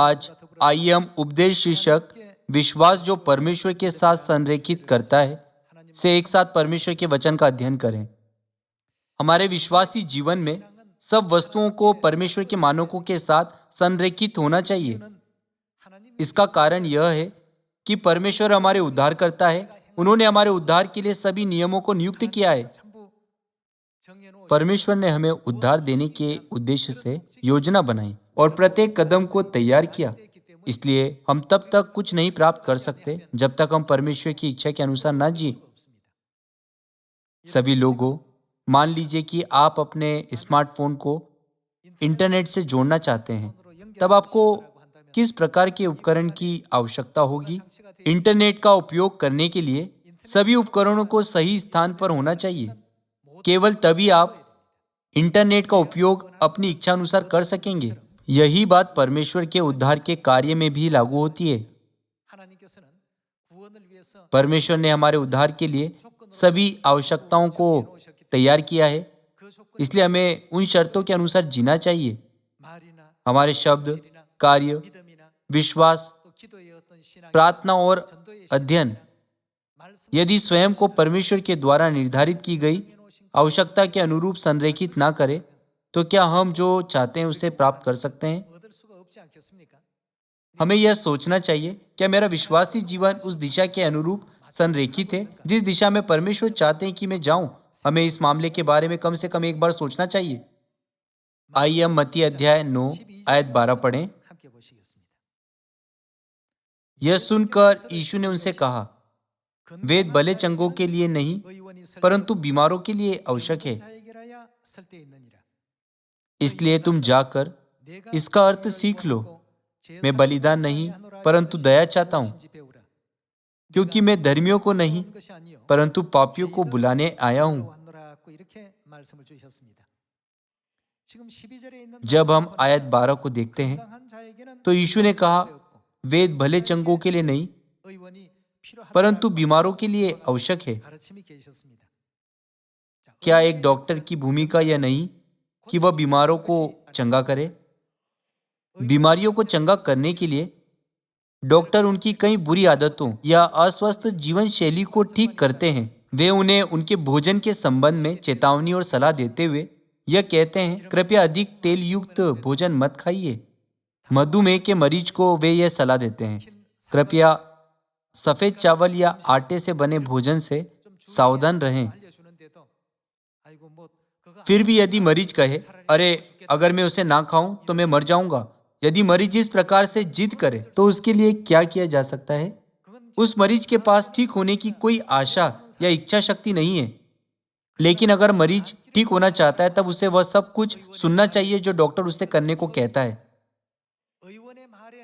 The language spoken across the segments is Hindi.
आज आइए हम उपदेश शीर्षक विश्वास जो परमेश्वर के साथ संरेखित करता है से एक साथ परमेश्वर के वचन का अध्ययन करें। हमारे विश्वासी जीवन में सब वस्तुओं को परमेश्वर के मानकों के साथ संरेखित होना चाहिए। इसका कारण यह है कि परमेश्वर हमारे उद्धार करता है। उन्होंने हमारे उद्धार के लिए सभी नियमों को नियुक्त किया है। परमेश्वर ने हमें उद्धार देने के उद्देश्य से योजना बनाई और प्रत्येक कदम को तैयार किया। इसलिए हम तब तक कुछ नहीं प्राप्त कर सकते जब तक हम परमेश्वर की इच्छा के अनुसार ना जिए। सभी लोगों, मान लीजिए कि आप अपने स्मार्टफोन को इंटरनेट से जोड़ना चाहते हैं, तब आपको किस प्रकार के उपकरण की आवश्यकता होगी? इंटरनेट का उपयोग करने के लिए सभी उपकरणों को सही स्थान पर होना चाहिए। केवल तभी आप इंटरनेट का उपयोग अपनी इच्छा अनुसार कर सकेंगे। यही बात परमेश्वर के उद्धार के कार्य में भी लागू होती है। परमेश्वर ने हमारे उद्धार के लिए सभी आवश्यकताओं को तैयार किया है, इसलिए हमें उन शर्तों के अनुसार जीना चाहिए। हमारे शब्द, कार्य, विश्वास, प्रार्थना और अध्ययन यदि स्वयं को परमेश्वर के द्वारा निर्धारित की गई आवश्यकता के अनुरूप संरेखित ना करें, तो क्या हम जो चाहते हैं उसे प्राप्त कर सकते हैं? हमें यह सोचना चाहिए, क्या मेरा विश्वासी जीवन उस दिशा के अनुरूप संरेखित है जिस दिशा में परमेश्वर चाहते हैं कि मैं जाऊं? हमें इस मामले के बारे में कम से कम एक बार सोचना चाहिए। आइए हम मत्ती अध्याय 9 आयत 12 पढ़ें। यह सुनकर यीशु ने उनसे कहा, वेद भले चंगों के लिए नहीं परंतु बीमारों के लिए आवश्यक है। इसलिए तुम जाकर इसका अर्थ सीख लो। मैं बलिदान नहीं परंतु दया चाहता हूं, क्योंकि मैं धर्मियों को नहीं परंतु पापियों को बुलाने आया हूं। जब हम आयत 12 को देखते हैं तो यीशु ने कहा, वेद भले चंगों के लिए नहीं परंतु बीमारों के लिए आवश्यक है। क्या एक डॉक्टर की भूमिका यह नहीं कि वह बीमारों को चंगा करे? बीमारियों को चंगा करने के लिए डॉक्टर उनकी कई बुरी आदतों या अस्वस्थ जीवन शैली को ठीक करते हैं। वे उन्हें उनके भोजन के संबंध में चेतावनी और सलाह देते हुए यह कहते हैं, कृपया अधिक तेल युक्त भोजन मत खाइए। मधुमेह के मरीज को वे यह सलाह देते हैं, कृपया सफेद चावल या आटे से बने भोजन से सावधान रहें। फिर भी यदि मरीज कहे, अरे अगर मैं उसे ना खाऊं तो मैं मर जाऊंगा, यदि मरीज इस प्रकार से जिद करे तो उसके लिए क्या किया जा सकता है? उस मरीज के पास ठीक होने की कोई आशा या इच्छा शक्ति नहीं है। लेकिन अगर मरीज ठीक होना चाहता है तब उसे वह सब कुछ सुनना चाहिए जो डॉक्टर उसे करने को कहता है।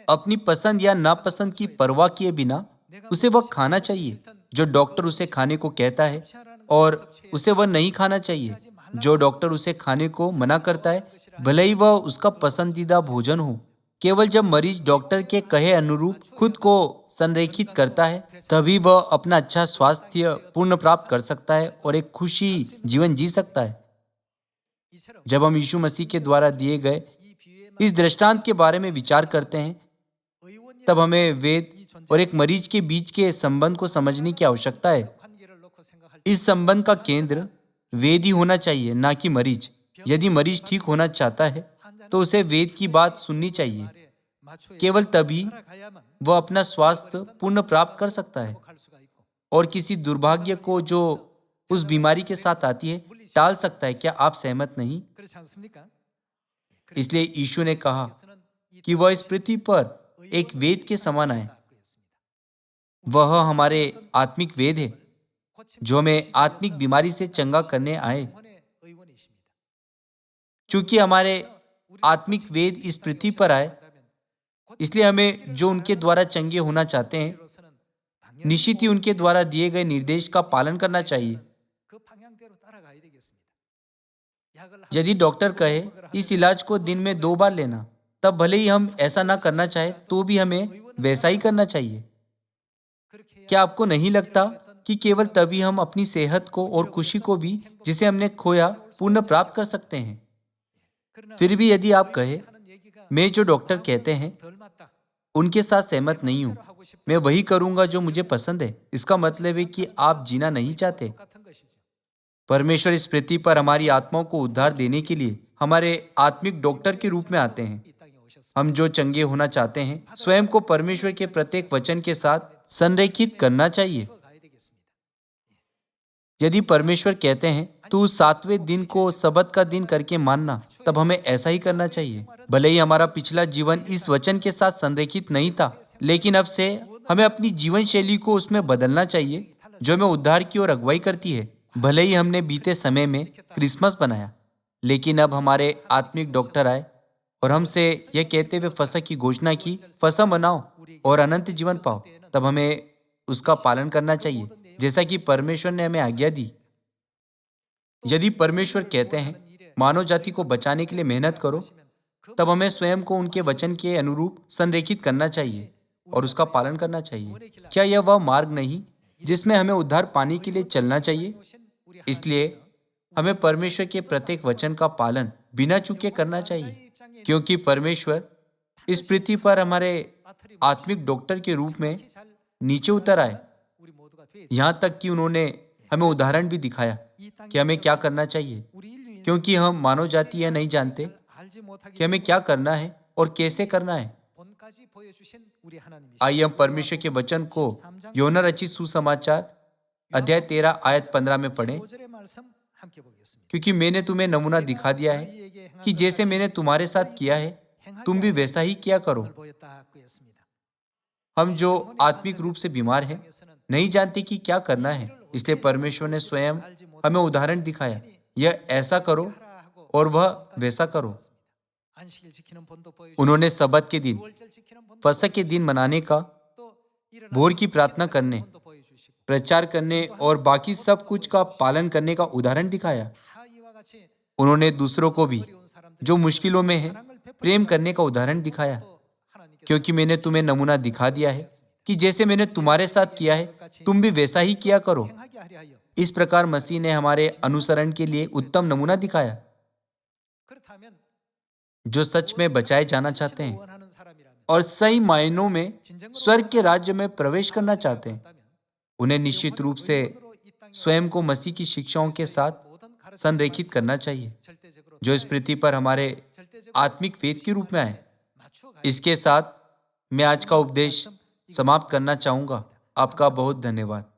अपनी पसंद या नापसंद की परवाह किए बिना उसे वह खाना चाहिए जो डॉक्टर उसे खाने को कहता है, और उसे वह नहीं खाना चाहिए जो डॉक्टर उसे खाने को मना करता है, भले ही वह उसका पसंदीदा भोजन हो। केवल जब मरीज डॉक्टर के कहे अनुरूप खुद को संरेखित करता है तभी वह अपना अच्छा स्वास्थ्य पूर्ण प्राप्त कर सकता है और एक खुशी जीवन जी सकता है। जब हम यीशु मसीह के द्वारा दिए गए इस दृष्टांत के बारे में विचार करते हैं, तब हमें वेद और एक मरीज के बीच के संबंध को समझने की आवश्यकता है। इस संबंध का केंद्र वेद ही होना चाहिए, ना कि मरीज। यदि मरीज ठीक होना चाहता है तो उसे वेद की बात सुननी चाहिए। केवल तभी वह अपना स्वास्थ्य पूर्ण प्राप्त कर सकता है और किसी दुर्भाग्य को जो उस बीमारी के साथ आती है टाल सकता है। क्या आप सहमत नहीं? इसलिए यीशु ने कहा कि वह इस पृथ्वी पर एक वेद के समान आए। वह हमारे आत्मिक वेद है जो हमें आत्मिक बीमारी से चंगा करने आए। चूंकि हमारे आत्मिक वेद इस पृथ्वी पर आए, इसलिए हमें जो उनके द्वारा चंगे होना चाहते हैं, निश्चित ही उनके द्वारा दिए गए निर्देश का पालन करना चाहिए। यदि डॉक्टर कहे इस इलाज को दिन में 2 बार लेना, तब भले ही हम ऐसा ना करना चाहे तो भी हमें वैसा ही करना चाहिए। क्या आपको नहीं लगता कि केवल तभी हम अपनी सेहत को और खुशी को भी जिसे हमने खोया पुनः प्राप्त कर सकते हैं? फिर भी यदि आप कहे मैं जो डॉक्टर कहते हैं उनके साथ सहमत नहीं हूँ। मैं वही करूँगा जो मुझे पसंद है। इसका मतलब है कि आप जीना नहीं चाहते। परमेश्वर इस पृथ्वी पर हमारी आत्माओं को उद्धार देने के लिए हमारे आत्मिक डॉक्टर के रूप में आते हैं। हम जो चंगे होना चाहते हैं, स्वयं को परमेश्वर के प्रत्येक वचन के साथ संरेखित करना चाहिए। यदि परमेश्वर कहते हैं तू 7वें दिन को सबत का दिन करके मानना, तब हमें ऐसा ही करना चाहिए। भले ही हमारा पिछला जीवन इस वचन के साथ संरेखित नहीं था, लेकिन अब से हमें अपनी जीवन शैली को उसमें बदलना चाहिए जो हमें उद्धार की ओर अगुवाई करती है। भले ही हमने बीते समय में क्रिसमस बनाया, लेकिन अब हमारे आत्मिक डॉक्टर आए और हमसे यह कहते हुए फसह की घोषणा की, फसह मनाओ और अनंत जीवन पाओ। तब हमें उसका पालन करना चाहिए जैसा कि परमेश्वर ने हमें आज्ञा दी। यदि परमेश्वर कहते हैं मानव जाति को बचाने के लिए मेहनत करो, तब हमें स्वयं को उनके वचन के अनुरूप संरेखित करना चाहिए और उसका पालन करना चाहिए। क्या यह वह मार्ग नहीं जिसमें हमें उद्धार पाने के लिए चलना चाहिए? इसलिए हमें परमेश्वर के प्रत्येक वचन का पालन बिना चूके करना चाहिए, क्योंकि परमेश्वर इस पृथ्वी पर हमारे आत्मिक डॉक्टर के रूप में नीचे उतर आए। यहाँ तक कि उन्होंने हमें उदाहरण भी दिखाया कि हमें क्या करना चाहिए, क्योंकि हम मानव जाति यह नहीं जानते कि हमें क्या करना है और कैसे करना है। आइए हम परमेश्वर के वचन को योना रचित सुसमाचार अध्याय 13 आयत 15 में पढ़ें। क्योंकि मैंने तुम्हें नमूना दिखा दिया है कि जैसे मैंने तुम्हारे साथ किया है, तुम भी वैसा ही किया करो। हम जो आत्मिक रूप से बीमार हैं, नहीं जानते कि क्या करना है, इसलिए परमेश्वर ने स्वयं हमें उदाहरण दिखाया, यह ऐसा करो और वह वैसा करो। उन्होंने सबत के दिन, फसह के दिन मनाने का, भोर की प्रार्थना करने, प्रचार करने और बाकी सब कुछ का पालन करने का उदाहरण दिखाया। उन्होंने दूसरों को भी जो मुश्किलों में है प्रेम करने का उदाहरण दिखाया, क्योंकि मैंने तुम्हें नमूना दिखा दिया है कि जैसे मैंने तुम्हारे साथ किया है, तुम भी वैसा ही किया करो। इस प्रकार मसीह ने हमारे अनुसरण के लिए उत्तम नमूना दिखाया। जो सच में बचाए जाना चाहते हैं और सही मायनों में स्वर्ग के राज्य में प्रवेश करना चाहते हैं, उन्हें निश्चित रूप से स्वयं को मसीह की शिक्षाओं के साथ संरेखित करना चाहिए, जो इस पृथ्वी पर हमारे आत्मिक वेद के रूप में आए। इसके साथ मैं आज का उपदेश समाप्त करना चाहूंगा। आपका बहुत धन्यवाद।